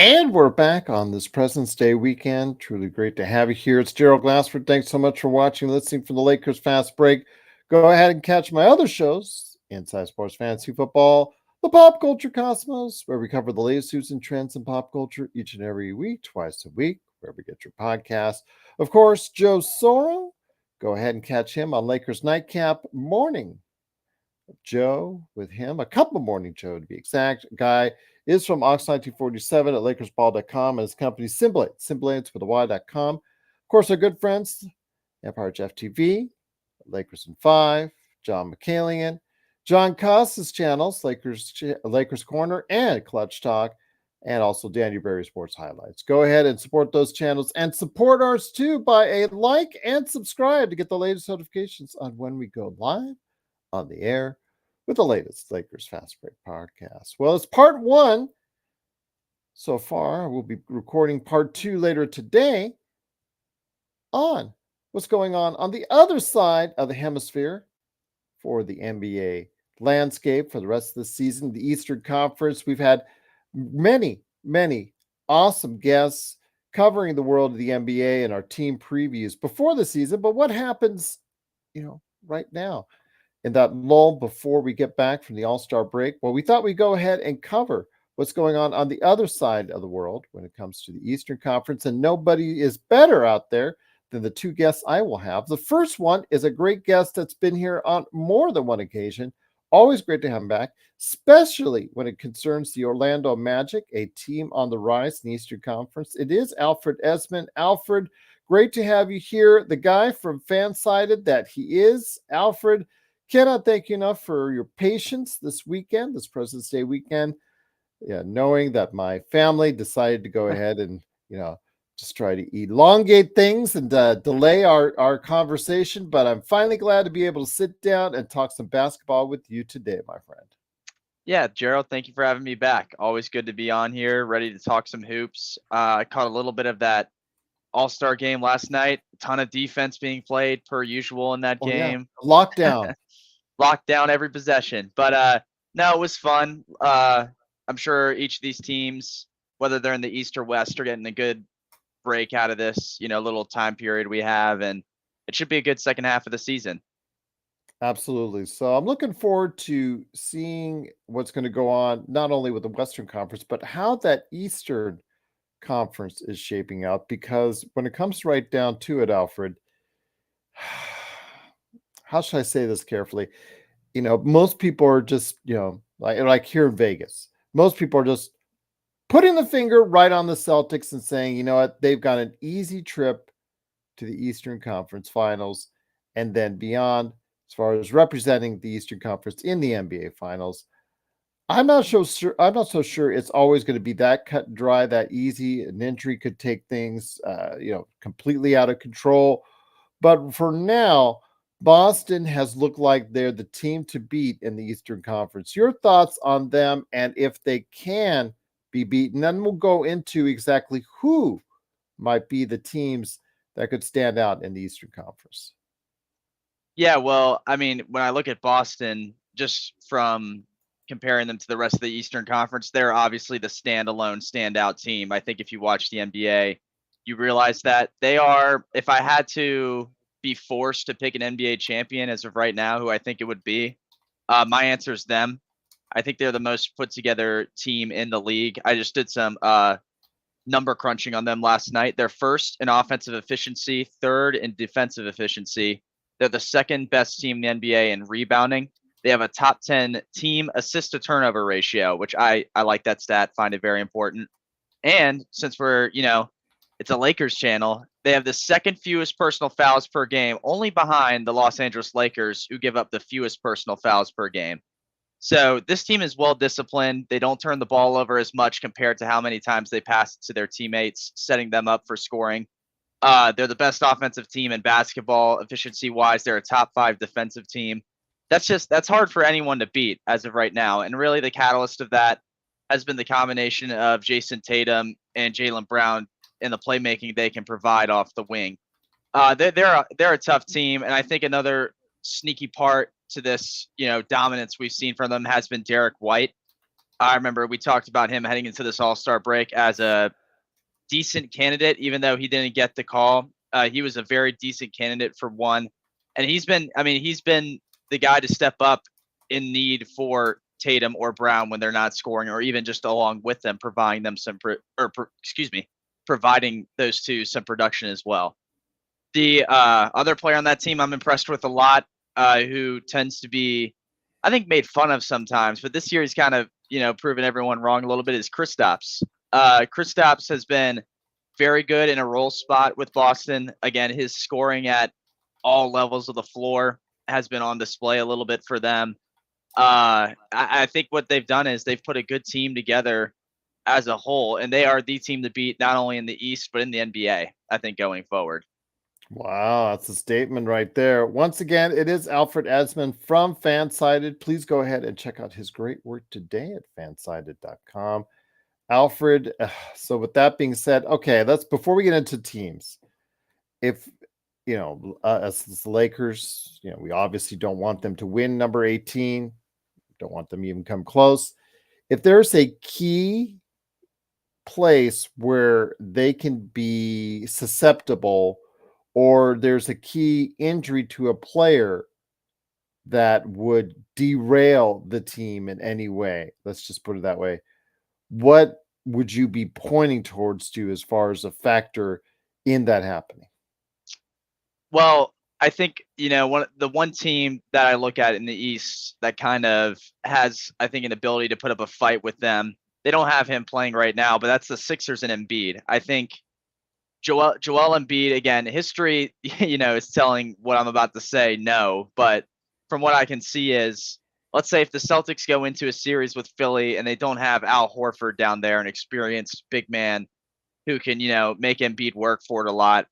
And we're back on this President's Day weekend. Truly great to have you here. It's Gerald Glassford. Thanks so much for watching and listening from the Lakers Fast Break. Go ahead and catch my other shows, Inside Sports Fantasy Football, the Pop Culture Cosmos, where we cover the latest news and trends in pop culture each and every week, twice a week, where we get your podcast. Of course, Joe Soro. Go ahead and catch him on Lakers Nightcap Morning Joe with him, a couple of Morning Joe to be exact. Guy is from Ox 1947 at LakersBall.com and his company Simblades with a Y.com. Of course, our good friends, Empire Jeff TV, Lakers in 5, John McCallion, John Costas channels, Lakers Corner, and Clutch Talk, and also Danny Berry Sports Highlights. Go ahead and support those channels and support ours too by a like and subscribe to get the latest notifications on when we go live on the air with the latest Lakers Fast Break podcast. Well, it's part 1 so far. We'll be recording part 2 later today on what's going on the other side of the hemisphere for the NBA landscape for the rest of the season. The Eastern Conference, we've had many awesome guests covering the world of the NBA and our team previews before the season. But what happens, right now in that lull before we get back from the All-Star break? Well, we thought we'd go ahead and cover what's going on the other side of the world when it comes to the Eastern Conference, and nobody is better out there than the 2 guests I will have. The first one is a great guest that's been here on more than one occasion. Always great to have him back, especially when it concerns the Orlando Magic, a team on the rise in the Eastern Conference. It is Alfred Ezman. Alfred, great to have you here. The guy from Fansided that he is. Alfred, cannot thank you enough for your patience this weekend, this President's Day weekend. Yeah, knowing that my family decided to go ahead and, just try to elongate things and delay our conversation. But I'm finally glad to be able to sit down and talk some basketball with you today, my friend. Yeah, Gerald, thank you for having me back. Always good to be on here, ready to talk some hoops. I caught a little bit of that All-Star game last night. A ton of defense being played per usual in that game. Yeah. Lockdown. Locked down every possession. But no, it was fun. I'm sure each of these teams, whether they're in the East or West, are getting a good break out of this, little time period we have, and it should be a good second half of the season. Absolutely. So I'm looking forward to seeing what's going to go on, not only with the Western Conference, but how that Eastern Conference is shaping out. Because when it comes right down to it, Alfred, how should I say this carefully? Most people are just, like here in Vegas, most people are just putting the finger right on the Celtics and saying, you know what, they've got an easy trip to the Eastern Conference Finals and then beyond as far as representing the Eastern Conference in the NBA Finals. I'm not so sure it's always going to be that cut and dry, that easy. An injury could take things, completely out of control. But for now, Boston has looked like they're the team to beat in the Eastern Conference. Your thoughts on them and if they can be beaten? Then we'll go into exactly who might be the teams that could stand out in the Eastern Conference. Yeah, well, I mean, when I look at Boston, just from comparing them to the rest of the Eastern Conference, they're obviously the standout team. I think if you watch the NBA, you realize that they are, if I had to be forced to pick an NBA champion as of right now, who I think it would be, my answer is them. I think they're the most put together team in the league. I just did some number crunching on them last night. They're first in offensive efficiency, third in defensive efficiency. They're the second best team in the NBA in rebounding. They have a top 10 team assist to turnover ratio, which I like that stat, find it very important. And since we're, it's a Lakers channel, they have the second fewest personal fouls per game, only behind the Los Angeles Lakers, who give up the fewest personal fouls per game. So this team is well disciplined. They don't turn the ball over as much compared to how many times they pass it to their teammates, setting them up for scoring. They're the best offensive team in basketball, efficiency-wise. They're a top 5 defensive team. That's hard for anyone to beat as of right now. And really the catalyst of that has been the combination of Jason Tatum and Jaylen Brown and the playmaking they can provide off the wing. They're a tough team, and I think another sneaky part to this, dominance we've seen from them has been Derek White. I remember we talked about him heading into this All-Star break as a decent candidate, even though he didn't get the call. He was a very decent candidate for one. And he's been the guy to step up in need for Tatum or Brown when they're not scoring, or even just along with them, providing them providing those two some production as well. The other player on that team I'm impressed with a lot, who tends to be, I think, made fun of sometimes, but this year he's kind of, proven everyone wrong a little bit, is Kristaps. Kristaps has been very good in a role spot with Boston. Again, his scoring at all levels of the floor has been on display a little bit for them. I think what they've done is they've put a good team together as a whole, and they are the team to beat not only in the East, but in the NBA, I think, going forward. Wow, that's a statement right there. Once again, it is Alfred Ezman from Fansided. Please go ahead and check out his great work today at fansided.com. Alfred, so with that being said, okay, let's, before we get into teams, if, as the Lakers, we obviously don't want them to win number 18, don't want them to even come close. If there's a key place where they can be susceptible, or there's a key injury to a player that would derail the team in any way, let's just put it that way, what would you be pointing towards to as far as a factor in that happening? Well, I think, the one team that I look at in the East that kind of has, I think, an ability to put up a fight with them. They don't have him playing right now, but that's the Sixers and Embiid. I think Joel Embiid, again, history, is telling what I'm about to say no, but from what I can see is, let's say if the Celtics go into a series with Philly and they don't have Al Horford down there, an experienced big man who can, make Embiid work for it a lot.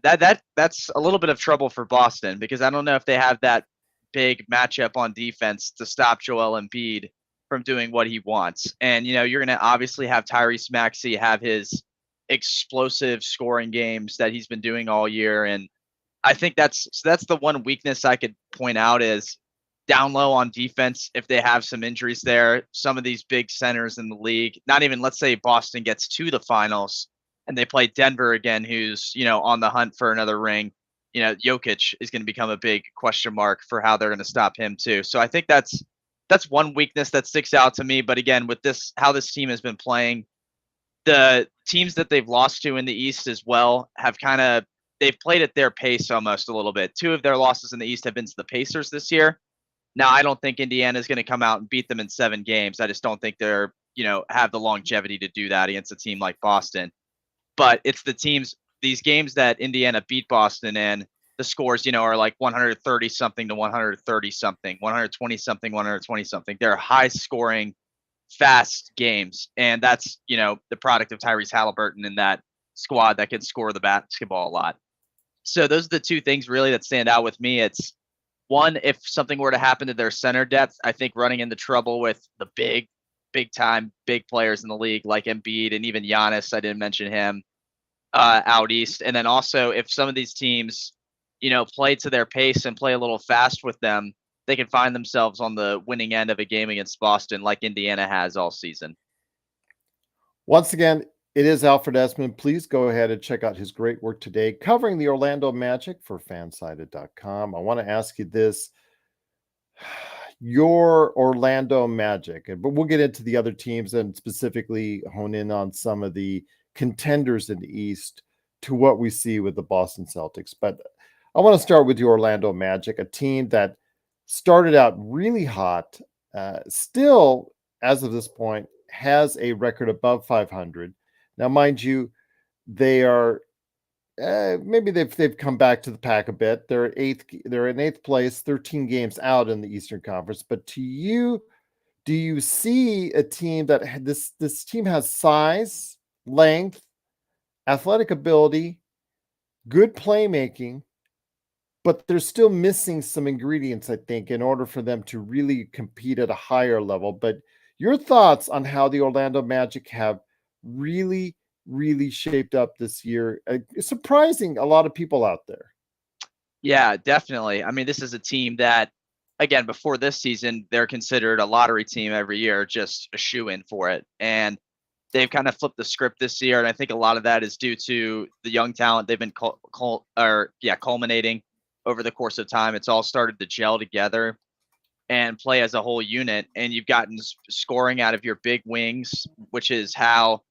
That's a little bit of trouble for Boston, because I don't know if they have that big matchup on defense to stop Joel Embiid from doing what he wants. And, you're going to obviously have Tyrese Maxey have his explosive scoring games that he's been doing all year. And I think that's the one weakness I could point out is down low on defense. If they have some injuries there, some of these big centers in the league, not even, let's say Boston gets to the finals and they play Denver again, who's, on the hunt for another ring, Jokic is going to become a big question mark for how they're going to stop him too. So I think that's one weakness that sticks out to me. But again, with this, how this team has been playing, the teams that they've lost to in the East as well have they've played at their pace almost a little bit. Two of their losses in the East have been to the Pacers this year. Now, I don't think Indiana is going to come out and beat them in 7 games. I just don't think they're, have the longevity to do that against a team like Boston. But it's these games that Indiana beat Boston in, the scores, are like 130 something to 130 something, 120 something, 120 something. They're high scoring, fast games. And that's, the product of Tyrese Halliburton and that squad that can score the basketball a lot. So those are the two things really that stand out with me. It's one, if something were to happen to their center depth, I think running into trouble with the big time, big players in the league like Embiid and even Giannis, I didn't mention him, out East. And then also if some of these teams, play to their pace and play a little fast with them, they can find themselves on the winning end of a game against Boston like Indiana has all season. Once again, it is Alfred Ezman. Please go ahead and check out his great work today covering the Orlando Magic for Fansided.com. I want to ask you this. Your Orlando Magic, but we'll get into the other teams and specifically hone in on some of the contenders in the East to what we see with the Boston Celtics. But I want to start with the Orlando Magic, a team that started out really hot, still, as of this point, has a record above 500. Now, mind you, they are maybe they've come back to the pack a bit. They're in eighth place, 13 games out in the Eastern Conference. But to you, do you see a team that this team has size, length, athletic ability, good playmaking, but they're still missing some ingredients, I think, in order for them to really compete at a higher level? But your thoughts on how the Orlando Magic have really shaped up this year, surprising a lot of people out there. Yeah, definitely. I mean, this is a team that again, before this season, they're considered a lottery team every year, just a shoe-in for it. And they've kind of flipped the script this year, and I think a lot of that is due to the young talent they've been culminating over the course of time. It's all started to gel together and play as a whole unit, and you've gotten scoring out of your big wings, which is how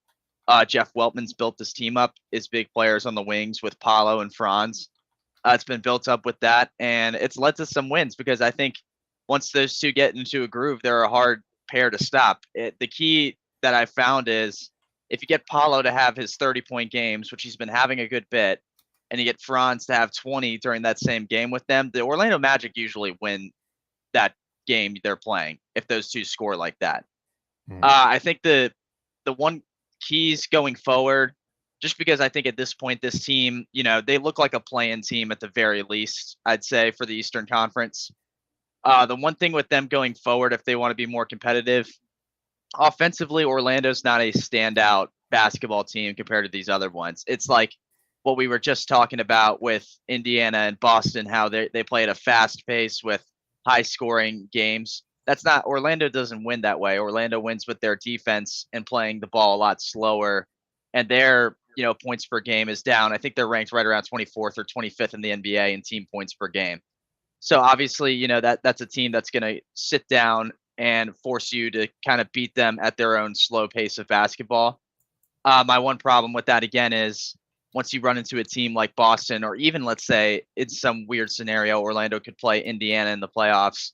Jeff Weltman's built this team up, is big players on the wings with Paolo and Franz. It's been built up with that, and it's led to some wins because I think once those two get into a groove, they're a hard pair to stop. The key that I found is if you get Paolo to have his 30-point games, which he's been having a good bit, and you get Franz to have 20 during that same game with them, the Orlando Magic usually win that game they're playing if those two score like that. I think the one keys going forward, just because I think at this point this team, they look like a play-in team at the very least, I'd say, for the Eastern Conference. The one thing with them going forward, if they want to be more competitive, offensively, Orlando's not a standout basketball team compared to these other ones. It's like what we were just talking about with Indiana and Boston, how they play at a fast pace with high scoring games. That's not, Orlando doesn't win that way. Orlando wins with their defense and playing the ball a lot slower, and their points per game is down. I think they're ranked right around 24th or 25th in the NBA in team points per game. So obviously, that's a team that's going to sit down and force you to kind of beat them at their own slow pace of basketball. My one problem with that, again, is once you run into a team like Boston, or even, let's say, in some weird scenario, Orlando could play Indiana in the playoffs.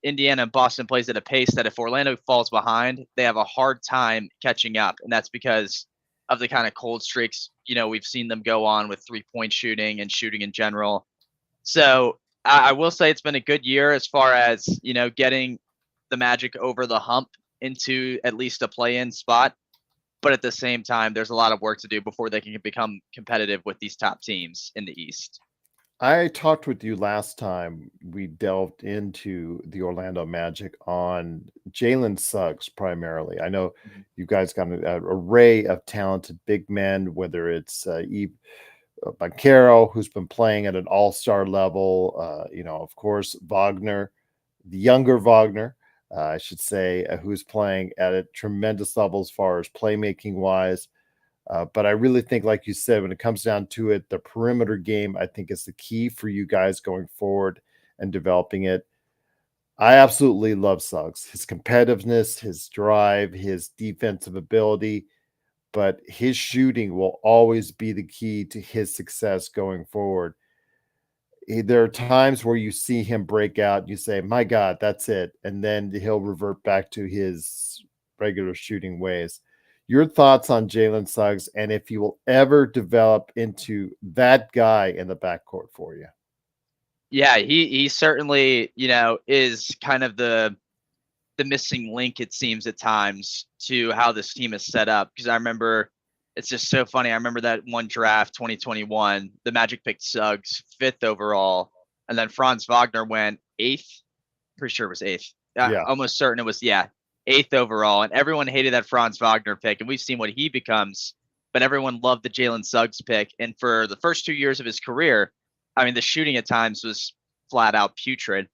Indiana and Boston plays at a pace that if Orlando falls behind, they have a hard time catching up. And that's because of the kind of cold streaks, we've seen them go on with 3-point shooting and shooting in general. So I will say it's been a good year as far as, getting the Magic over the hump into at least a play-in spot. But at the same time, there's a lot of work to do before they can become competitive with these top teams in the East. I talked with you last time we delved into the Orlando Magic on Jalen Suggs primarily. I know you guys got an array of talented big men, whether it's Yves Banchero, who's been playing at an all-star level, of course, Wagner, the younger Wagner, I should say, who's playing at a tremendous level as far as playmaking wise. But I really think, like you said, when it comes down to it, the perimeter game, I think, is the key for you guys going forward and developing it. I absolutely love Suggs, his competitiveness, his drive, his defensive ability, but his shooting will always be the key to his success going forward. There are times where you see him break out and you say, my God, that's it. And then he'll revert back to his regular shooting ways. Your thoughts on Jalen Suggs, and if he will ever develop into that guy in the backcourt for you? Yeah, he certainly, is kind of the missing link, it seems at times, to how this team is set up. Because I remember, it's just so funny. I remember that one draft, 2021, the Magic picked Suggs 5th overall, and then Franz Wagner went 8th. Pretty sure it was 8th. Yeah. Almost certain it was, 8th overall. And everyone hated that Franz Wagner pick, and we've seen what he becomes. But everyone loved the Jalen Suggs pick. And for the first 2 years of his career, I mean, the shooting at times was flat out putrid.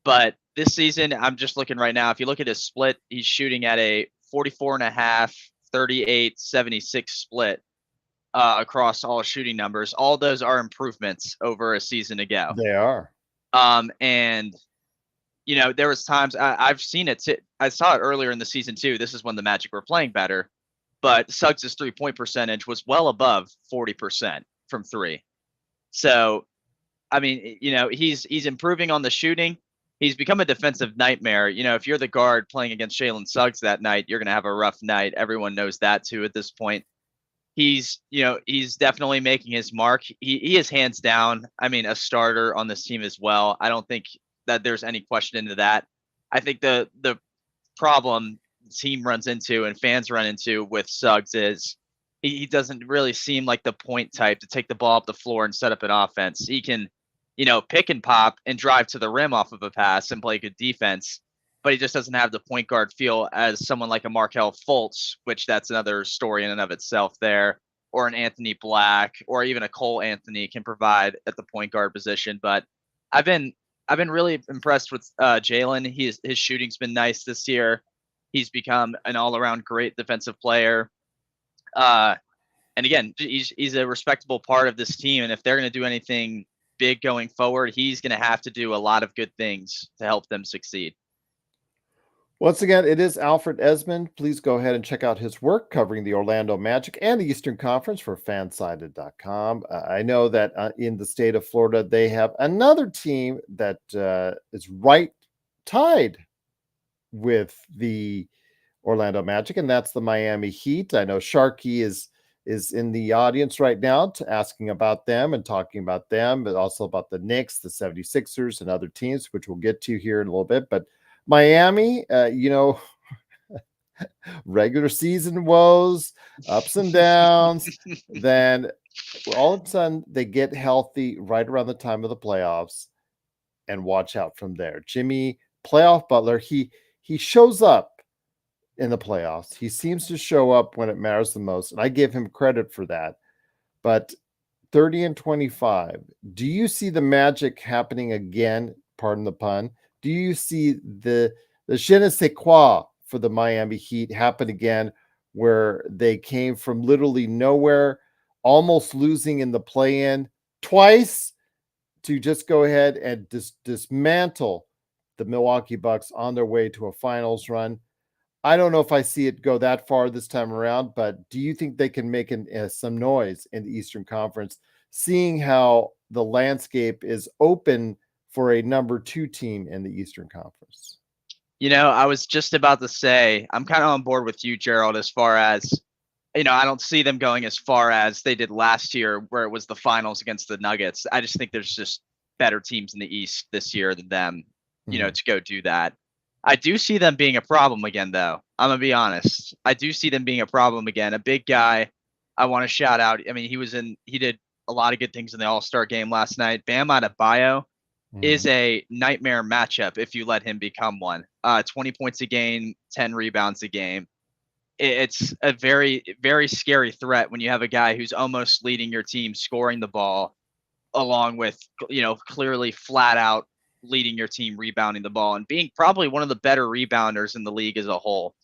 But this season, I'm just looking right now. If you look at his split, he's shooting at a 44.5, 38, 76 split across all shooting numbers. All those are improvements over a season ago. They are. And there was times I've seen it. I saw it earlier in the season too. This is when the Magic were playing better, but Suggs' 3-point percentage was well above 40% from 3. So, I mean, he's improving on the shooting. He's become a defensive nightmare. If you're the guard playing against Jalen Suggs that night, you're going to have a rough night. Everyone knows that too at this point. He's definitely making his mark. He is hands down, I mean, a starter on this team as well. I don't think that there's any question into that. I think the problem the team runs into and fans run into with Suggs is he doesn't really seem like the point type to take the ball up the floor and set up an offense. He can, pick and pop and drive to the rim off of a pass and play good defense, but he just doesn't have the point guard feel as someone like a Markelle Fultz, which that's another story in and of itself there, or an Anthony Black, or even a Cole Anthony can provide at the point guard position. But I've been I've been really impressed with Jalen. His shooting's been nice this year. He's become an all-around great defensive player. And again, he's a respectable part of this team. And if they're going to do anything big going forward, he's going to have to do a lot of good things to help them succeed. Once again, it is Alfred Ezman. Please go ahead and check out his work covering the Orlando Magic and the Eastern Conference for Fansided.com. I know that in the state of Florida, they have another team that is right tied with the Orlando Magic, and that's the Miami Heat. I know Sharky is in the audience right now asking about them and talking about them, but also about the Knicks, the 76ers, and other teams, which we'll get to here in a little bit. But Miami, regular season woes, ups and downs. Then all of a sudden they get healthy right around the time of the playoffs, and watch out from there. Jimmy Playoff Butler, he shows up in the playoffs. He seems to show up when it matters the most, and I give him credit for that. But 30-25, do you see the magic happening again? Pardon the pun. Do you see the je ne sais quoi for the Miami Heat happen again, where they came from literally nowhere, almost losing in the play-in twice, to just go ahead and dismantle the Milwaukee Bucks on their way to a finals run? I don't know if I see it go that far this time around, but do you think they can make some noise in the Eastern Conference, seeing how the landscape is open for a number 2 team in the Eastern Conference? I was just about to say, I'm kind of on board with you, Gerald, as far as, I don't see them going as far as they did last year, where it was the finals against the Nuggets. I just think there's just better teams in the East this year than them, to go do that. I do see them being a problem again, though. I'm going to be honest. I do see them being a problem again. A big guy I want to shout out. I mean, he did a lot of good things in the All-Star game last night. Bam Adebayo is a nightmare matchup if you let him become one. 20 points a game, 10 rebounds a game. It's a very, very scary threat when you have a guy who's almost leading your team scoring the ball, along with, clearly flat out leading your team rebounding the ball and being probably one of the better rebounders in the league as a whole.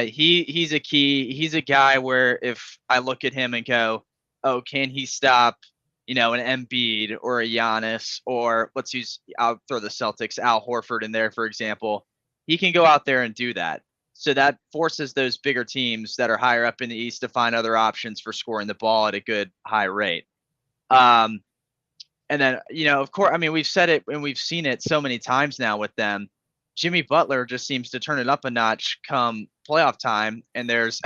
He's a key. He's a guy where if I look at him and go, oh, can he stop, an Embiid or a Giannis, or I'll throw the Celtics, Al Horford in there, for example. He can go out there and do that. So that forces those bigger teams that are higher up in the East to find other options for scoring the ball at a good high rate. And then, of course, I mean, we've said it and we've seen it so many times now with them. Jimmy Butler just seems to turn it up a notch come playoff time. And there's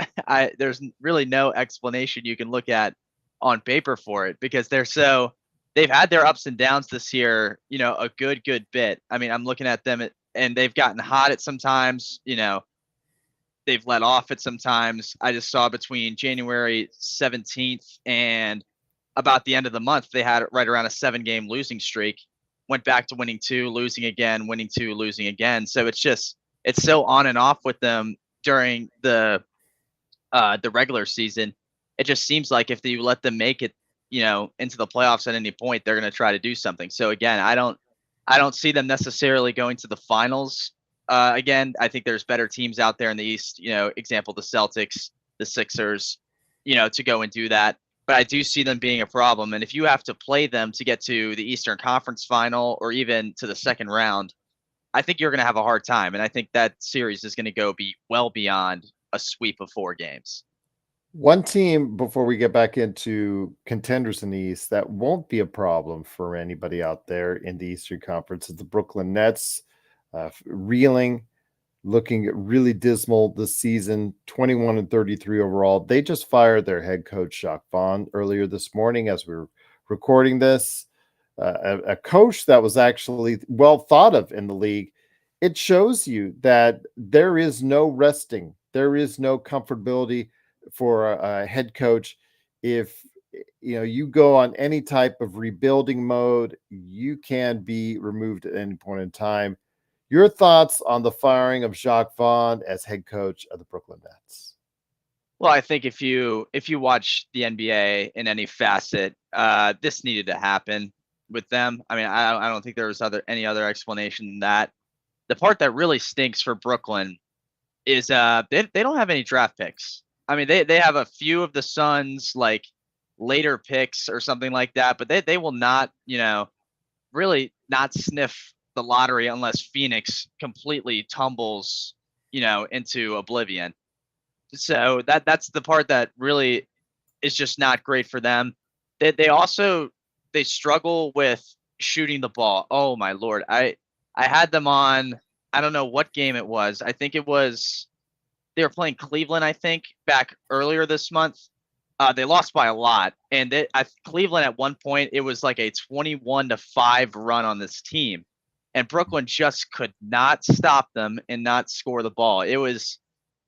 really no explanation you can look at on paper for it, because they've had their ups and downs this year, a good bit. I mean, I'm looking at them and they've gotten hot at sometimes, they've let off at sometimes. I just saw between January 17th and about the end of the month, they had right around a 7-game losing streak, went back to winning 2, losing again, winning 2, losing again. So it's so on and off with them during the regular season. It just seems like if you let them make it, into the playoffs at any point, they're going to try to do something. So again, I don't see them necessarily going to the finals. Again, I think there's better teams out there in the East, example, the Celtics, the Sixers, to go and do that. But I do see them being a problem. And if you have to play them to get to the Eastern Conference final or even to the second round, I think you're going to have a hard time. And I think that series is going to go well beyond a sweep of 4 games. One team, before we get back into contenders in the East, that won't be a problem for anybody out there in the Eastern Conference is the Brooklyn Nets, reeling, looking really dismal this season, 21-33 overall. They just fired their head coach, Jacques Vaughn, earlier this morning as we were recording this. A coach that was actually well thought of in the league. It shows you that there is no resting. There is no comfortability for a head coach. If you go on any type of rebuilding mode, you can be removed at any point in time. Your thoughts on the firing of Jacques Vaughn as head coach of the Brooklyn Nets? Well, I think if you watch the NBA in any facet, this needed to happen. with them. I mean, I don't think there was any other explanation than that. The part that really stinks for Brooklyn is they don't have any draft picks. I mean, they have a few of the Suns like later picks or something like that, but they will not, really not sniff the lottery unless Phoenix completely tumbles, into oblivion. So that's the part that really is just not great for them. They also they struggle with shooting the ball. Oh my lord. I had them on, I don't know what game it was. I think it was they were playing Cleveland, I think, back earlier this month. They lost by a lot, and Cleveland at one point it was like a 21-5 run on this team, and Brooklyn just could not stop them and not score the ball. It was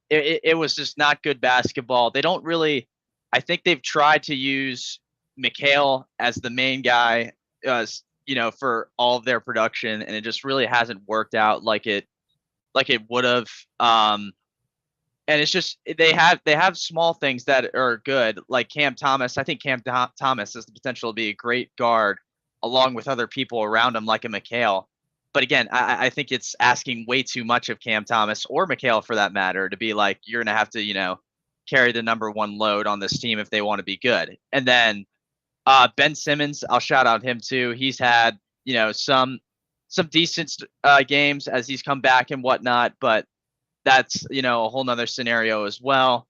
just not good basketball. They don't really. I think they've tried to use McHale as the main guy, for all of their production, and it just really hasn't worked out like it would have. And it's just they have small things that are good, like Cam Thomas. I think Thomas has the potential to be a great guard, along with other people around him, like a McHale. But again, I think it's asking way too much of Cam Thomas or McHale for that matter to be like, you're going to have to, carry the number one load on this team if they want to be good. And then Ben Simmons, I'll shout out him too. He's had, some decent games as he's come back and whatnot, but that's, a whole nother scenario as well.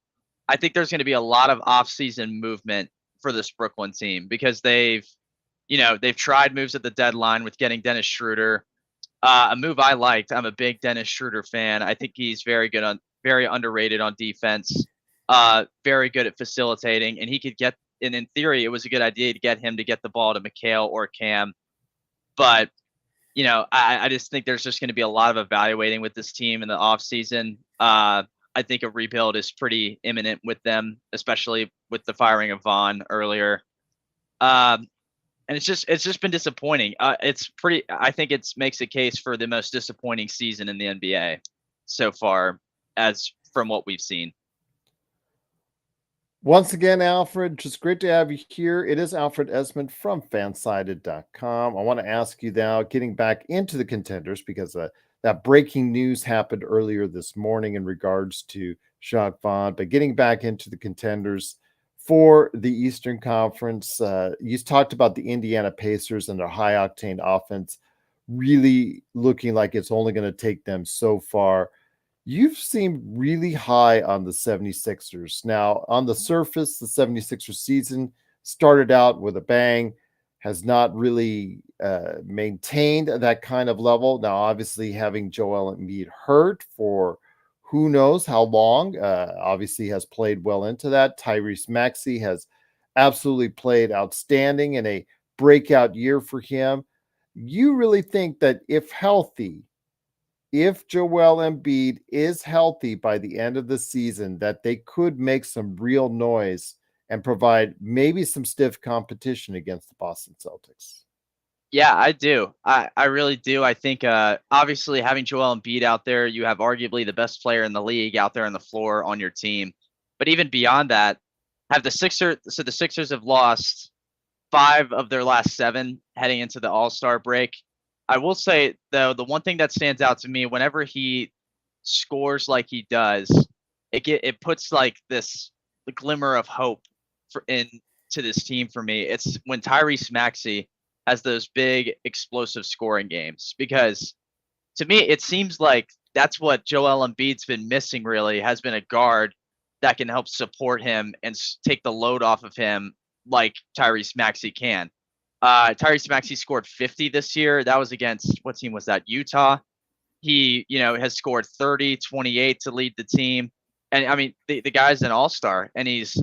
I think there's going to be a lot of offseason movement for this Brooklyn team because they've tried moves at the deadline with getting Dennis Schroeder. A move I liked. I'm a big Dennis Schroeder fan. I think he's very underrated on defense. Very good at facilitating, and he could get. And in theory, it was a good idea to get him to get the ball to McHale or Cam. But I just think there's just going to be a lot of evaluating with this team in the offseason. I think a rebuild is pretty imminent with them, especially with the firing of Vaughn earlier. And it's just been disappointing. I think it makes a case for the most disappointing season in the NBA so far, as from what we've seen. Once again, Alfred, just great to have you here. It is Alfred Ezman from Fansided.com. I want to ask you now, getting back into the contenders, because that breaking news happened earlier this morning in regards to Jacques Vaughn, but getting back into the contenders for the Eastern Conference. You talked about the Indiana Pacers and their high-octane offense really looking like it's only going to take them so far. You've seemed really high on the 76ers. Now, on the surface, the 76ers season started out with a bang, has not really maintained that kind of level. Now, obviously, having Joel Embiid hurt for who knows how long, obviously has played well into that. Tyrese Maxey has absolutely played outstanding in a breakout year for him. You really think that if Joel Embiid is healthy by the end of the season, that they could make some real noise and provide maybe some stiff competition against the Boston Celtics? Yeah, I do. I really do. I think obviously having Joel Embiid out there, you have arguably the best player in the league out there on the floor on your team. But even beyond that, the Sixers have lost 5 of their last 7 heading into the All-Star break. I will say though, the one thing that stands out to me whenever he scores like he does, it puts like the glimmer of hope into this team for me. It's when Tyrese Maxey has those big explosive scoring games, because to me it seems like that's what Joel Embiid's been missing, really has been a guard that can help support him and take the load off of him like Tyrese Maxey can. Tyrese Maxey scored 50 this year. That was against, what team was that? Utah. He, has scored 30, 28 to lead the team. And I mean, the guy's an all-star, and he's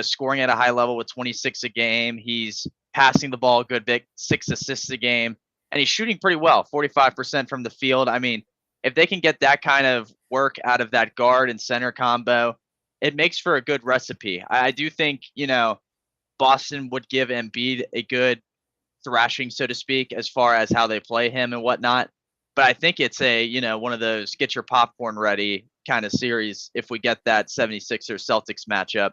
scoring at a high level with 26 a game. He's passing the ball a good bit, 6 assists a game, and he's shooting pretty well, 45% from the field. I mean, if they can get that kind of work out of that guard and center combo, it makes for a good recipe. I do think, Boston would give Embiid a good thrashing, so to speak, as far as how they play him and whatnot. But I think it's one of those get your popcorn ready kind of series if we get that 76ers Celtics matchup.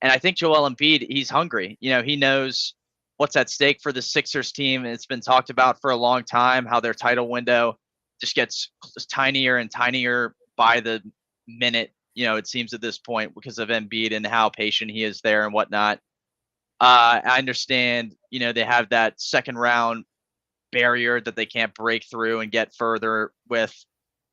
And I think Joel Embiid, he's hungry. He knows what's at stake for the Sixers team. It's been talked about for a long time how their title window just gets tinier and tinier by the minute. It seems at this point because of Embiid and how patient he is there and whatnot. I understand, they have that second round barrier that they can't break through and get further with.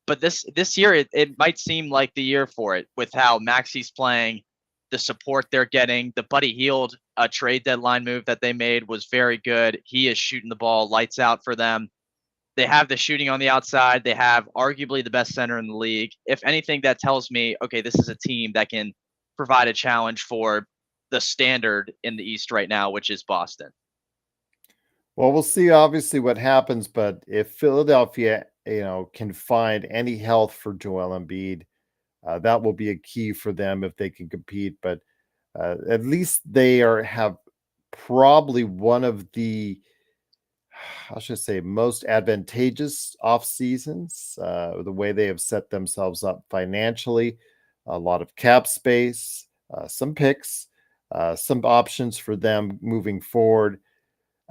But this year, it might seem like the year for it with how Maxi's playing, the support they're getting. The Buddy Hield trade deadline move that they made was very good. He is shooting the ball lights out for them. They have the shooting on the outside. They have arguably the best center in the league. If anything, that tells me, okay, this is a team that can provide a challenge for the standard in the East right now, which is Boston. Well, we'll see obviously what happens, but if Philadelphia, can find any health for Joel Embiid, that will be a key for them if they can compete. But at least they have probably one of the, I should say, most advantageous off seasons. The way they have set themselves up financially, a lot of cap space, some picks, some options for them moving forward.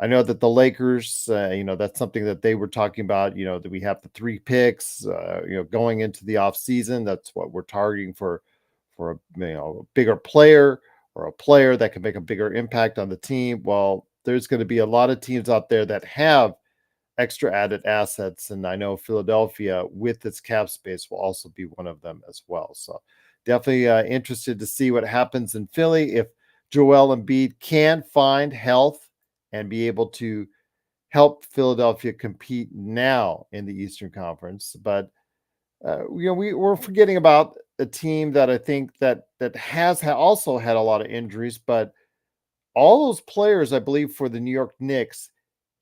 I know that the Lakers, that's something that they were talking about, that we have the 3 picks, going into the offseason. That's what we're targeting for a bigger player or a player that can make a bigger impact on the team. Well, there's going to be a lot of teams out there that have extra added assets. And I know Philadelphia with its cap space will also be one of them as well. So definitely interested to see what happens in Philly if Joel Embiid can find health and be able to help Philadelphia now in the Eastern Conference. But we're forgetting about a team that I think that has also had a lot of injuries, but all those players, I believe, for the New York Knicks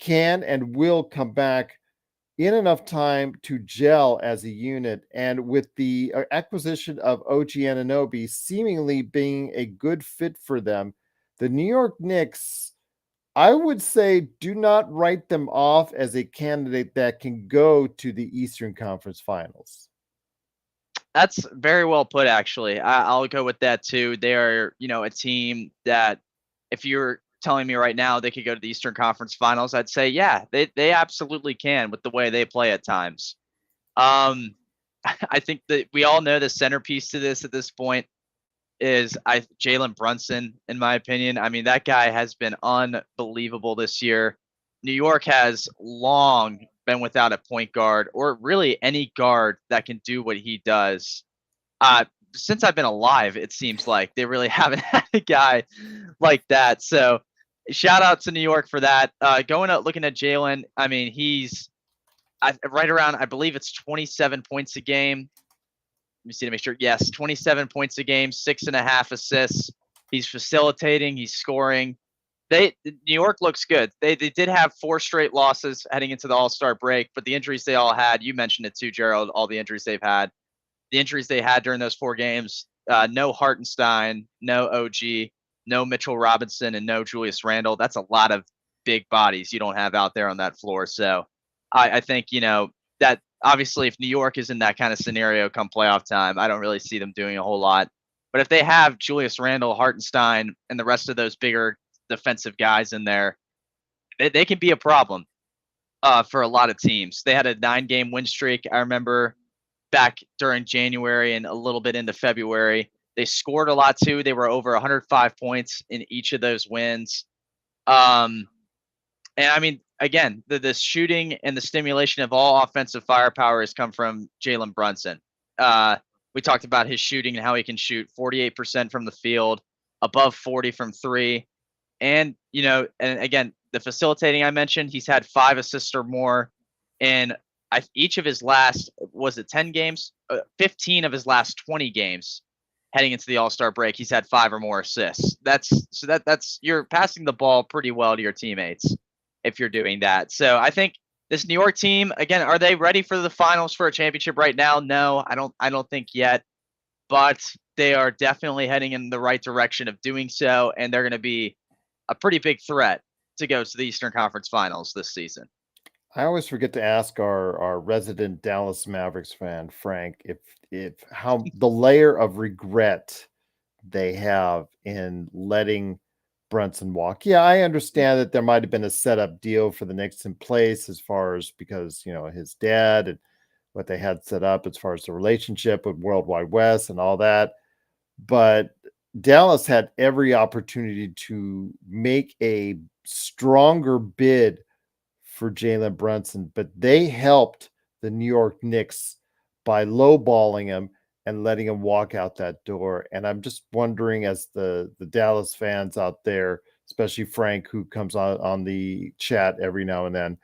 can and will come back in enough time to gel as a unit. And with the acquisition of OG Anunoby seemingly being a good fit for them, the New York Knicks, I would say, do not write them off as a candidate that can go to the Eastern Conference Finals. That's very well put, actually. I'll go with that too. They are, a team that if you're telling me right now they could go to the Eastern Conference Finals, I'd say, yeah, they absolutely can with the way they play at times. I think that we all know the centerpiece to this at this point is Jalen Brunson, in my opinion. I mean, that guy has been unbelievable this year. New York has long been without a point guard or really any guard that can do what he does. Since I've been alive, it seems like they really haven't had a guy like that. So shout out to New York for that. Looking at Jalen, I mean, he's right around, I believe it's 27 points a game. Let me see to make sure. Yes, 27 points a game, 6.5 assists. He's facilitating. He's scoring. New York looks good. They did have 4 straight losses heading into the All-Star break, but the injuries they all had, you mentioned it too, Gerald, all the injuries they've had. The injuries they had during those 4 games, no Hartenstein, no OG, no Mitchell Robinson, and no Julius Randle. That's a lot of big bodies you don't have out there on that floor. So I think, that obviously if New York is in that kind of scenario come playoff time, I don't really see them doing a whole lot. But if they have Julius Randle, Hartenstein, and the rest of those bigger defensive guys in there, they can be a problem for a lot of teams. They had a 9-game win streak. I remember back during January and a little bit into February. They scored a lot too. They were over 105 points in each of those wins. And I mean, again, the shooting and the stimulation of all offensive firepower has come from Jalen Brunson. We talked about his shooting and how he can shoot 48% from the field, above 40 from 3. And, and again, the facilitating I mentioned, he's had 5 assists or more in each of his last, was it 10 games? 15 of his last 20 games heading into the All-Star break. He's had 5 or more assists. That's you're passing the ball pretty well to your teammates if you're doing that. So I think this New York team, again, are they ready for the finals for a championship right now? No, I don't think yet, but they are definitely heading in the right direction of doing so. And they're going to be a pretty big threat to go to the Eastern Conference Finals this season. I always forget to ask our resident Dallas Mavericks fan, Frank, if how the layer of regret they have in letting Brunson walk. Yeah, I understand that there might have been a setup deal for the Knicks in place as far as because, his dad and what they had set up as far as the relationship with World Wide West and all that. But Dallas had every opportunity to make a stronger bid for Jalen Brunson, but they helped the New York Knicks by lowballing him and letting him walk out that door. And I'm just wondering, as the Dallas fans out there, especially Frank, who comes on the chat every now and then,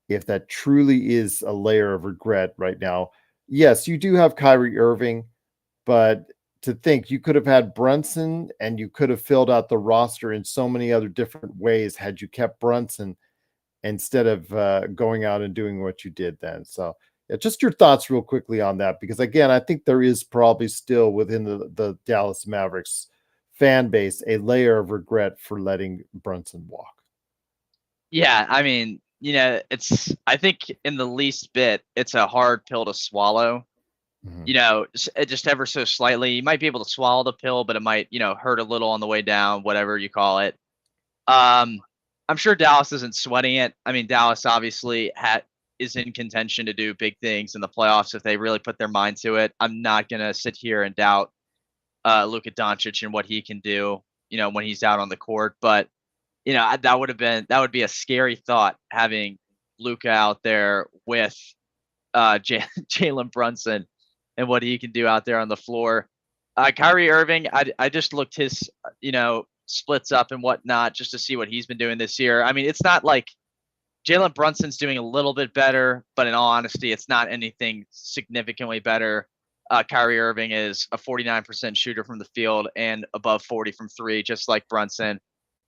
if that truly is a layer of regret right now. Yes, you do have Kyrie Irving, but to think you could have had Brunson and you could have filled out the roster in so many other different ways had you kept Brunson instead of going out and doing what you did then. So, yeah, just your thoughts real quickly on that, because again, I think there is probably still within the Dallas Mavericks fan base a layer of regret for letting Brunson walk. Yeah, I mean, I think in the least bit, it's a hard pill to swallow. Mhm. Just ever so slightly. You might be able to swallow the pill, but it might, hurt a little on the way down, whatever you call it. I'm sure Dallas isn't sweating it. I mean, Dallas obviously is in contention to do big things in the playoffs if they really put their mind to it. I'm not gonna sit here and doubt Luka Doncic and what he can do, when he's out on the court. But that would be a scary thought, having Luka out there with Jalen Brunson and what he can do out there on the floor. Kyrie Irving, I just looked his splits up and whatnot just to see what he's been doing this year. I mean, it's not like Jalen Brunson's doing a little bit better, but in all honesty, it's not anything significantly better. Kyrie Irving is a 49% shooter from the field and above 40 from three, just like Brunson.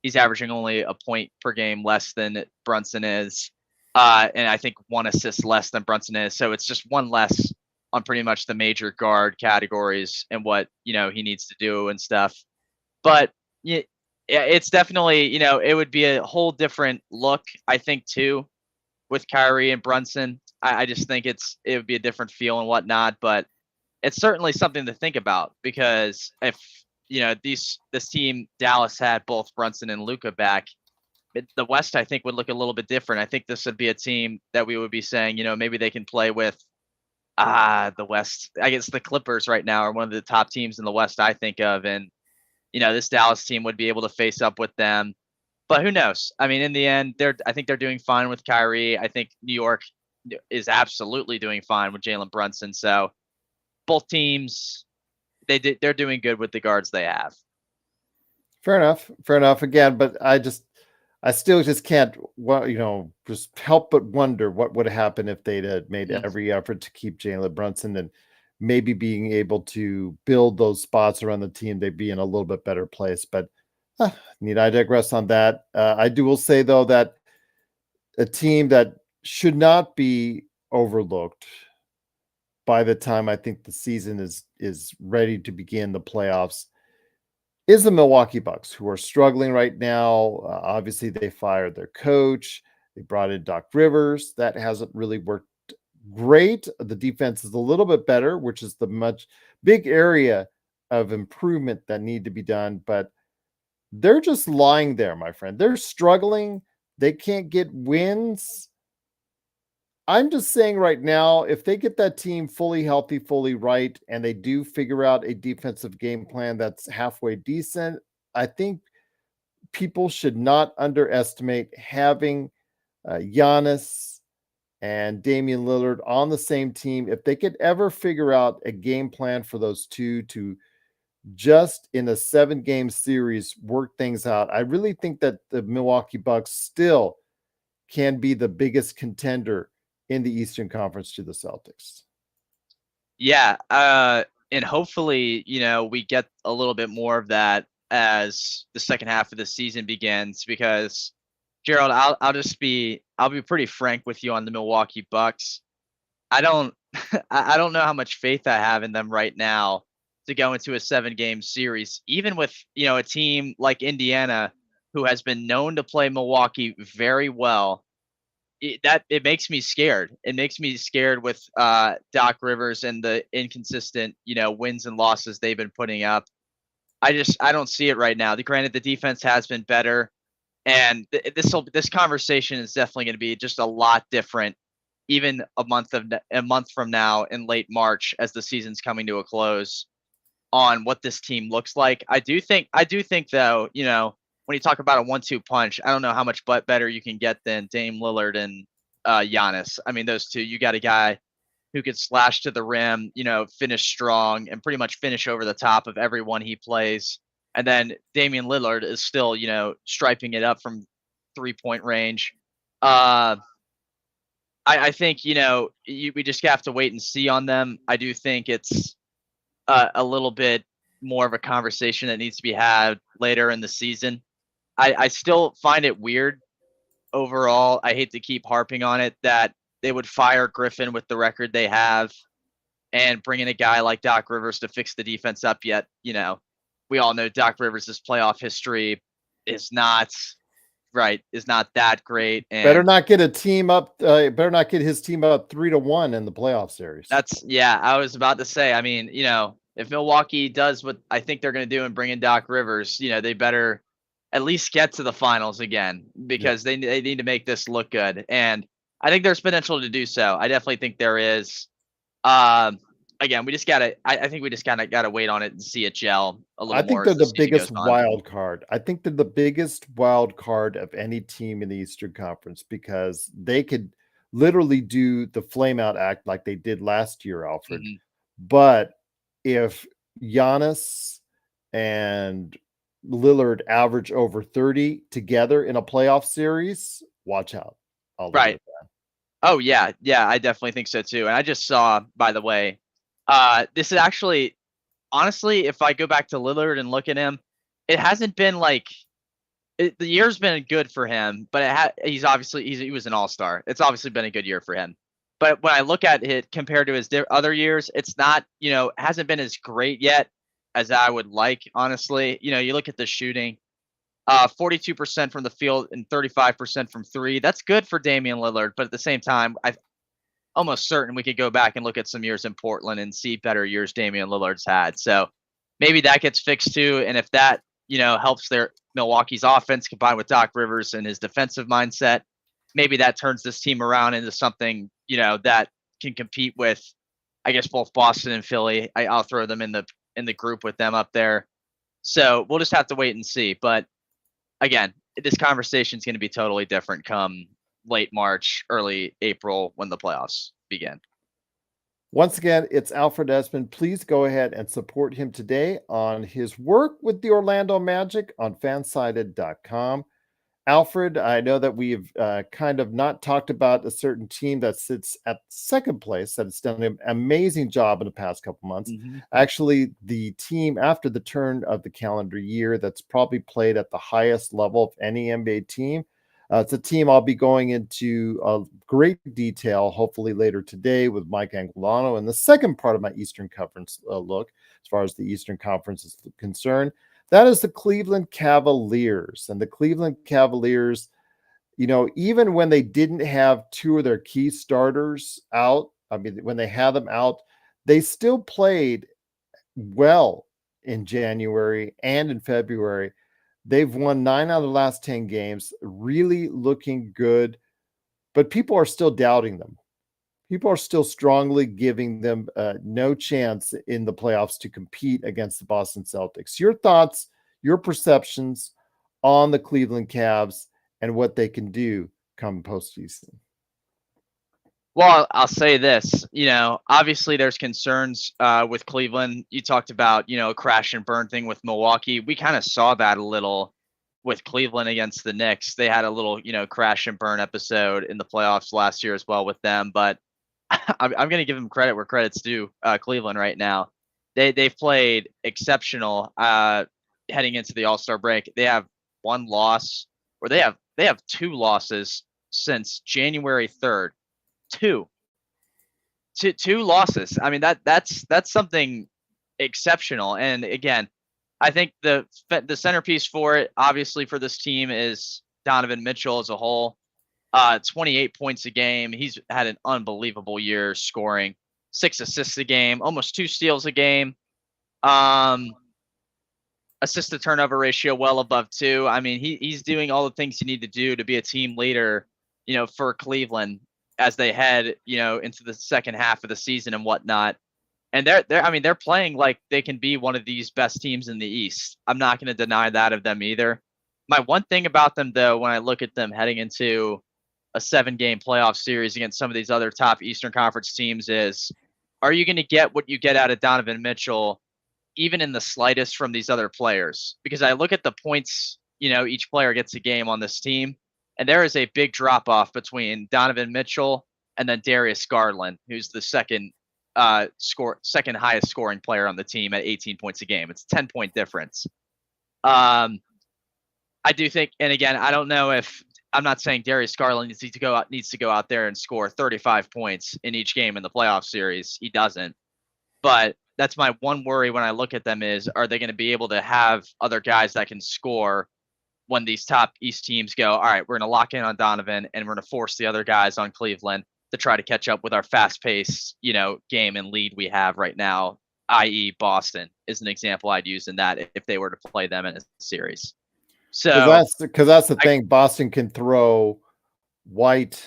He's averaging only a point per game less than Brunson is. And I think 1 assist less than Brunson is. So it's just one less on pretty much the major guard categories and what, he needs to do and stuff. But yeah, it's definitely, it would be a whole different look, I think, too, with Kyrie and Brunson. I just think it would be a different feel and whatnot, but it's certainly something to think about, because if, this team, Dallas, had both Brunson and Luka back, the West, I think, would look a little bit different. I think this would be a team that we would be saying, maybe they can play with the West. I guess the Clippers right now are one of the top teams in the West, I think of. And, this Dallas team would be able to face up with them. But who knows? I mean, in the end, I think they're doing fine with Kyrie. I think New York is absolutely doing fine with Jalen Brunson. So both teams, they're doing good with the guards they have. Fair enough. Fair enough. Again, but I still just can't, just help but wonder what would happen if they'd had made every effort to keep Jalen Brunson, and maybe being able to build those spots around the team, they'd be in a little bit better place. But need I digress on that? I will say, though, that a team that should not be overlooked by the time I think the season is ready to begin, the playoffs, is the Milwaukee Bucks, who are struggling right now. Obviously, they fired their coach. They brought in Doc Rivers. That hasn't really worked great. The defense is a little bit better, which is the big area of improvement that need to be done. But they're just lying there, my friend. They're struggling. They can't get wins. I'm just saying right now, if they get that team fully healthy, fully right, and they do figure out a defensive game plan that's halfway decent, I think people should not underestimate having Giannis and Damian Lillard on the same team. If they could ever figure out a game plan for those two to just in a 7-game series work things out, I really think that the Milwaukee Bucks still can be the biggest contender in the Eastern Conference to the Celtics. Yeah. And hopefully, we get a little bit more of that as the second half of the season begins, because Gerald, I'll be pretty frank with you on the Milwaukee Bucks. I don't I don't know how much faith I have in them right now to go into a 7-game series, even with, a team like Indiana, who has been known to play Milwaukee very well. It makes me scared. It makes me scared with Doc Rivers and the inconsistent, wins and losses they've been putting up. I don't see it right now. Granted, the defense has been better, and this conversation is definitely going to be just a lot different, even a month from now in late March as the season's coming to a close, on what this team looks like. I do think though, when you talk about a 1-2 punch, I don't know how much better you can get than Dame Lillard and Giannis. I mean, those two, you got a guy who could slash to the rim, finish strong and pretty much finish over the top of everyone he plays. And then Damian Lillard is still, striping it up from 3-point range. I think, we just have to wait and see on them. I do think it's a little bit more of a conversation that needs to be had later in the season. I still find it weird overall. I hate to keep harping on it that they would fire Griffin with the record they have and bring in a guy like Doc Rivers to fix the defense up. Yet, we all know Doc Rivers' playoff history is not that great. And better not get a team up. Better not get his team up 3-1 in the playoff series. I was about to say. I mean, if Milwaukee does what I think they're going to do and bring in Doc Rivers, they better at least get to the finals again, because they need to make this look good. And I think there's potential to do so. I definitely think there is. Again, we just gotta. I think we just kind of gotta wait on it and see it gel a little more. I think they're the biggest wild card. I think they're the biggest wild card of any team in the Eastern Conference, because they could literally do the flame out act like they did last year, Alfred. Mm-hmm. But if Giannis and Lillard average over 30 together in a playoff series, watch out. Right. Oh, yeah. Yeah, I definitely think so too. And I just saw, by the way, this is actually, honestly, if I go back to Lillard and look at him, it hasn't been like the year's been good for him, but he was an all-star. It's obviously been a good year for him. But when I look at it compared to his other years, it's not, hasn't been as great yet as I would like, honestly. You look at the shooting, 42% from the field and 35% from three. That's good for Damian Lillard. But at the same time, I'm almost certain we could go back and look at some years in Portland and see better years Damian Lillard's had. So maybe that gets fixed too. And if that, helps their Milwaukee's offense combined with Doc Rivers and his defensive mindset, maybe that turns this team around into something, that can compete with, I guess, both Boston and Philly. I'll throw them in the group with them up there. So we'll just have to wait and see. But again, this conversation is going to be totally different come late March, early April, when the playoffs begin. Once again, it's Alfred Ezman. Please go ahead and support him today on his work with the Orlando Magic on Fansided.com. Alfred, I know that we've kind of not talked about a certain team that sits at second place that has done an amazing job in the past couple months. Mm-hmm. Actually, the team after the turn of the calendar year that's probably played at the highest level of any NBA team. It's a team I'll be going into great detail, hopefully later today, with Mike Angolano in the second part of my Eastern Conference look, as far as the Eastern Conference is concerned. That is the Cleveland Cavaliers. And the Cleveland Cavaliers, even when they didn't have two of their key starters out, when they had them out, they still played well in January and in February. They've won 9 out of the last 10 games, really looking good, but people are still doubting them. People are still strongly giving them no chance in the playoffs to compete against the Boston Celtics. Your thoughts, your perceptions on the Cleveland Cavs and what they can do come postseason? Well, I'll say this, obviously there's concerns with Cleveland. You talked about, a crash and burn thing with Milwaukee. We kind of saw that a little with Cleveland against the Knicks. They had a little, crash and burn episode in the playoffs last year as well with them. But I'm going to give them credit where credit's due. Cleveland right now, they've played exceptional heading into the All-Star break. They have one loss, or they have 2 losses since January 3rd. Two losses. I mean, that's something exceptional. And again, I think the centerpiece for it, obviously, for this team is Donovan Mitchell as a whole. 28 points a game. He's had an unbelievable year scoring, 6 assists a game, almost 2 steals a game. assist to turnover ratio well above 2. I mean, he's doing all the things you need to do to be a team leader, for Cleveland as they head, into the second half of the season and whatnot. And they're playing like they can be one of these best teams in the East. I'm not going to deny that of them either. My one thing about them, though, when I look at them heading into a 7-game playoff series against some of these other top Eastern Conference teams is, are you going to get what you get out of Donovan Mitchell, even in the slightest, from these other players? Because I look at the points, each player gets a game on this team, and there is a big drop off between Donovan Mitchell and then Darius Garland, who's the second highest scoring player on the team at 18 points a game. It's a 10-point difference. I do think, and again, I don't know if I'm not saying Darius Garland needs to go out there and score 35 points in each game in the playoff series. He doesn't. But that's my one worry when I look at them is, are they going to be able to have other guys that can score when these top East teams go, all right, we're going to lock in on Donovan and we're going to force the other guys on Cleveland to try to catch up with our fast-paced, game and lead we have right now, i.e. Boston is an example I'd use in that if they were to play them in a series. So because that's the thing. Boston can throw White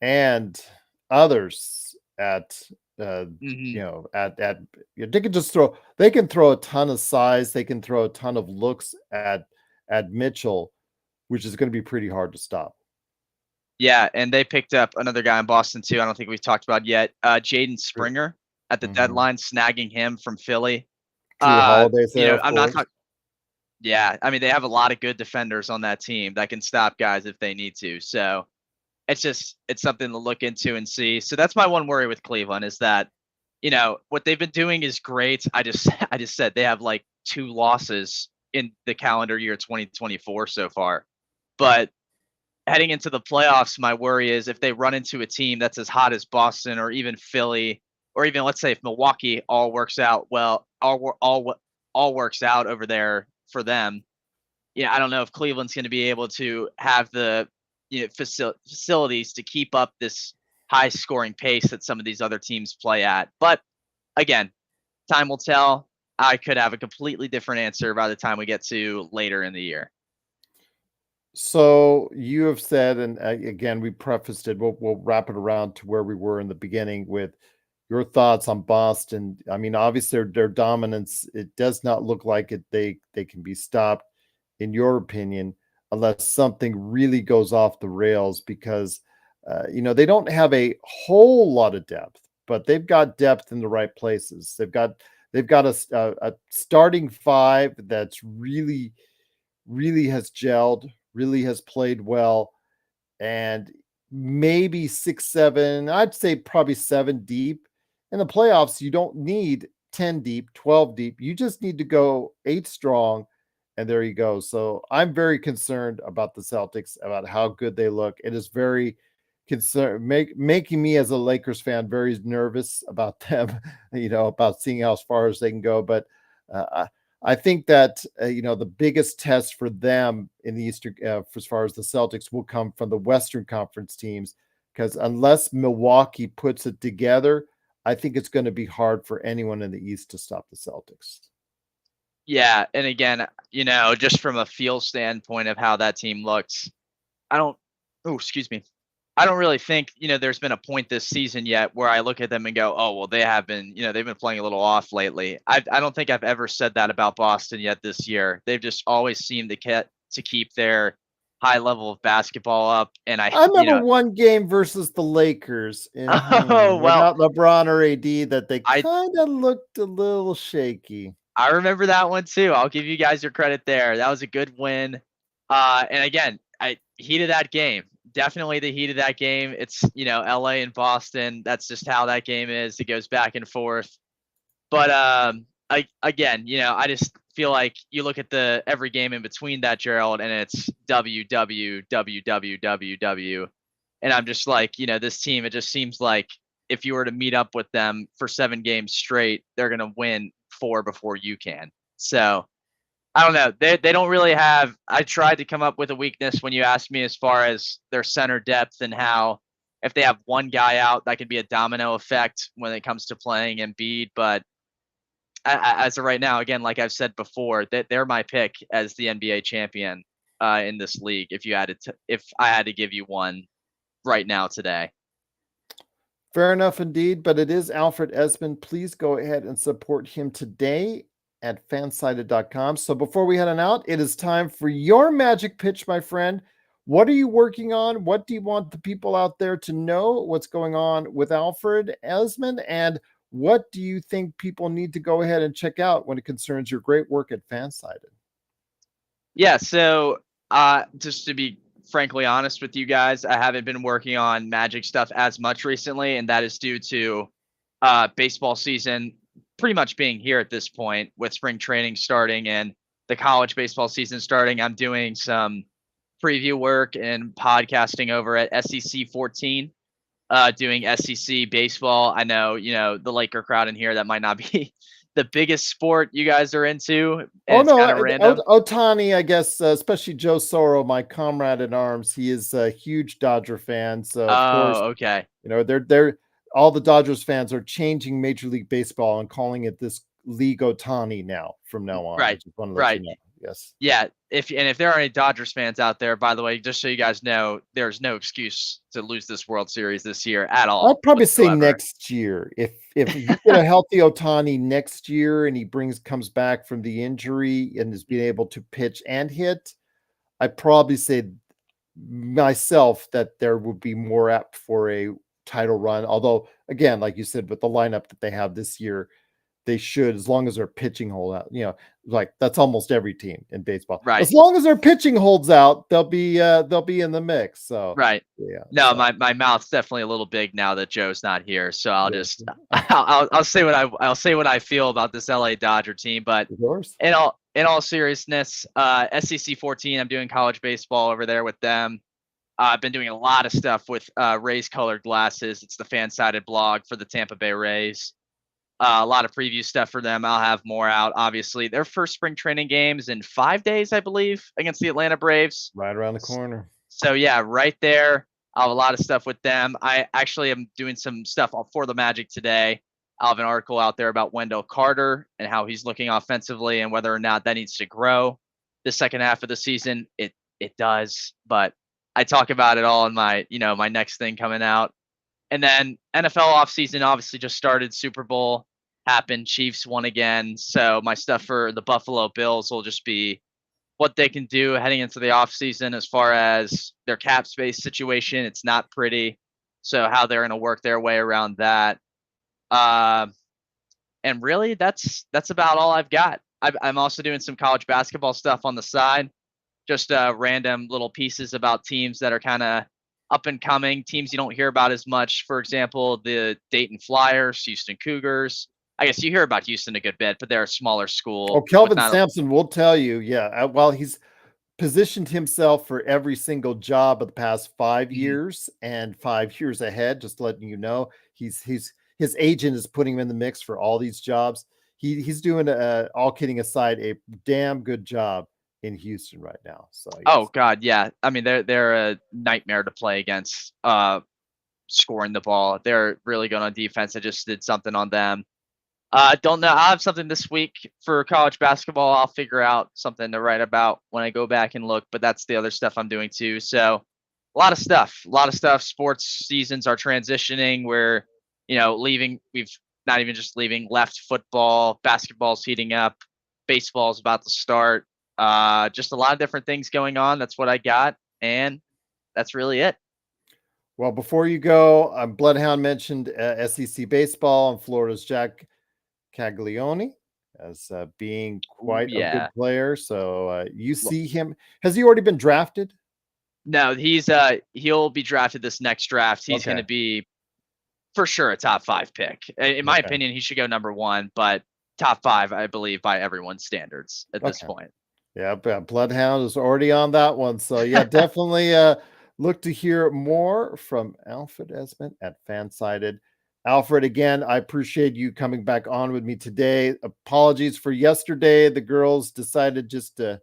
and others at they can just throw. They can throw a ton of size. They can throw a ton of looks at Mitchell, which is going to be pretty hard to stop. Yeah, and they picked up another guy in Boston too. I don't think we've talked about yet. Jaden Springer at the deadline, snagging him from Philly. Holiday's there, I'm not talking. Yeah, I mean, they have a lot of good defenders on that team that can stop guys if they need to. So it's something to look into and see. So that's my one worry with Cleveland is that, what they've been doing is great. I just said they have like 2 losses in the calendar year 2024 so far. But heading into the playoffs, my worry is if they run into a team that's as hot as Boston or even Philly, or even let's say if Milwaukee all works out over there for them. I don't know if Cleveland's going to be able to have the facilities to keep up this high scoring pace that some of these other teams play at. But again, time will tell. I could have a completely different answer by the time we get to later in the year. So you have said, and again, we prefaced it. We'll wrap it around to where we were in the beginning with your thoughts on Boston. I mean, obviously their dominance, it does not look like it. They can be stopped, in your opinion, unless something really goes off the rails because, they don't have a whole lot of depth, but they've got depth in the right places. They've got a starting 5 that's really, really has gelled, really has played well, and maybe 6, 7, I'd say probably 7 deep. In the playoffs, you don't need 10 deep, 12 deep. You just need to go 8 strong, and there you go. So I'm very concerned about the Celtics, about how good they look. It is very making me as a Lakers fan very nervous about them, about seeing how far as they can go. But I think that, the biggest test for them in the Eastern, as far as the Celtics, will come from the Western Conference teams, because unless Milwaukee puts it together, I think it's going to be hard for anyone in the East to stop the Celtics. Yeah, and again, just from a feel standpoint of how that team looks, I don't really think, there's been a point this season yet where I look at them and go, oh, well, they have been, they've been playing a little off lately. I don't think I've ever said that about Boston yet this year. They've just always seemed to keep their high level of basketball up. And I remember one game versus the Lakers without LeBron or AD that they kind of looked a little shaky. I remember that one too. I'll give you guys your credit there. That was a good win. And again, heat of that game. Definitely the heat of that game. It's, LA and Boston. That's just how that game is. It goes back and forth. But I just feel like you look at every game in between that, Gerald, and it's W. And I'm just like, this team, it just seems like if you were to meet up with them for 7 games straight, they're going to win 4 before you can. So I don't know. They don't really have. I tried to come up with a weakness when you asked me as far as their center depth and how if they have one guy out, that could be a domino effect when it comes to playing Embiid. But as of right now, again, like I've said before, that they're my pick as the NBA champion in this league. If I had to give you one right now today. Fair enough indeed, but it is Alfred Ezman. Please go ahead and support him today at fansided.com. So before we head on out, it is time for your magic pitch, my friend. What are you working on? What do you want the people out there to know? What's going on with Alfred Ezman? And what do you think people need to go ahead and check out when it concerns your great work at Fansided? Yeah, so just to be frankly honest with you guys, I haven't been working on Magic stuff as much recently, and that is due to baseball season pretty much being here at this point with spring training starting and the college baseball season starting. I'm doing some preview work and podcasting over at SEC 14, doing SEC baseball. I know, the Laker crowd in here, that might not be the biggest sport you guys are into. And it's kind of random. Ohtani, I guess, especially Joe Soro, my comrade in arms. He is a huge Dodger fan. So of course, okay. They're all the Dodgers fans are changing Major League Baseball and calling it this League Ohtani now from now on. Right. Right. Yes. Yeah. If there are any Dodgers fans out there, by the way, just so you guys know, there's no excuse to lose this World Series this year at all. I'd probably say next year. If you get a healthy Ohtani next year and he comes back from the injury and is being able to pitch and hit, I'd probably say myself that there would be more apt for a title run. Although, again, like you said, with the lineup that they have this year, they should, as long as their pitching hold out, like that's almost every team in baseball. Right. As long as their pitching holds out, they'll be in the mix. So right. Yeah. No, so. my mouth's definitely a little big now that Joe's not here. So I'll say what I feel about this LA Dodger team. But in all seriousness, SEC 14, I'm doing college baseball over there with them. I've been doing a lot of stuff with Rays Colored Glasses. It's the Fansided blog for the Tampa Bay Rays. A lot of preview stuff for them. I'll have more out. Obviously, their first spring training game is in 5 days, I believe, against the Atlanta Braves. Right around the corner. So yeah, right there. I'll have a lot of stuff with them. I actually am doing some stuff for the Magic today. I'll have an article out there about Wendell Carter and how he's looking offensively and whether or not that needs to grow the second half of the season. It does, but I talk about it all in my my next thing coming out. And then NFL offseason obviously just started. Super Bowl happened. Chiefs won again. So my stuff for the Buffalo Bills will just be what they can do heading into the offseason as far as their cap space situation. It's not pretty. So how they're going to work their way around that. And really, that's about all I've got. I'm also doing some college basketball stuff on the side. Just random little pieces about teams that are kind of up and coming, teams you don't hear about as much. For example, the Dayton Flyers, Houston Cougars. I guess you hear about Houston a good bit, but they're a smaller school. Oh, Kelvin Sampson will tell you, while he's positioned himself for every single job of the past 5 years and 5 years ahead, just letting you know, his agent is putting him in the mix for all these jobs. He's doing, all kidding aside, a damn good job in Houston right now. So yes. Oh God, yeah. I mean, they're a nightmare to play against. Scoring the ball, they're really good on defense. I just did something on them. Don't know. I'll have something this week for college basketball. I'll figure out something to write about when I go back and look. But that's the other stuff I'm doing too. So a lot of stuff. Sports seasons are transitioning. We're leaving. We've not even just leaving. Left football, basketball's heating up, baseball's about to start. Just a lot of different things going on. That's what I got, and that's really it. Well, before you go, Bloodhound mentioned SEC baseball and Florida's Jack Caglione as being quite a good player. So you see him. Has he already been drafted? No, he'll be drafted this next draft. He's going to be for sure a top 5 pick. In my opinion, he should go number 1, but top 5, I believe, by everyone's standards at this point. Yeah, Bloodhound is already on that one. So yeah, definitely look to hear more from Alfred Ezman at Fansided. Alfred, again, I appreciate you coming back on with me today. Apologies for yesterday. The girls decided just to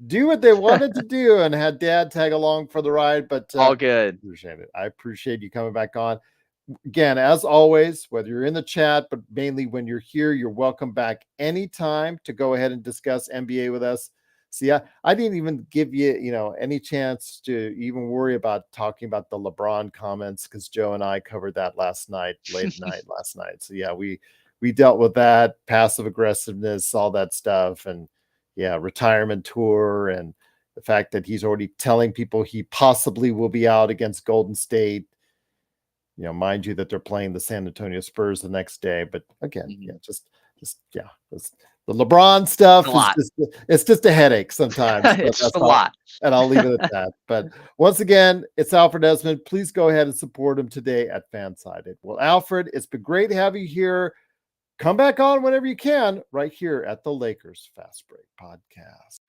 do what they wanted to do and had Dad tag along for the ride, but all good. Appreciate it. I appreciate you coming back on. Again, as always, whether you're in the chat, but mainly when you're here, you're welcome back anytime to go ahead and discuss NBA with us. See, I didn't even give you, any chance to even worry about talking about the LeBron comments because Joe and I covered that last night, late night last night. So yeah, we dealt with that, passive aggressiveness, all that stuff, and yeah, retirement tour, and the fact that he's already telling people he possibly will be out against Golden State. Mind you that they're playing the San Antonio Spurs the next day, but again, the LeBron stuff it's just a headache sometimes. It's just a lot. And I'll leave it at that. But once again, it's Alfred Ezman. Please go ahead and support him today at Fansided. Well, Alfred, it's been great to have you here. Come back on whenever you can, right here at the Lakers Fast Break Podcast.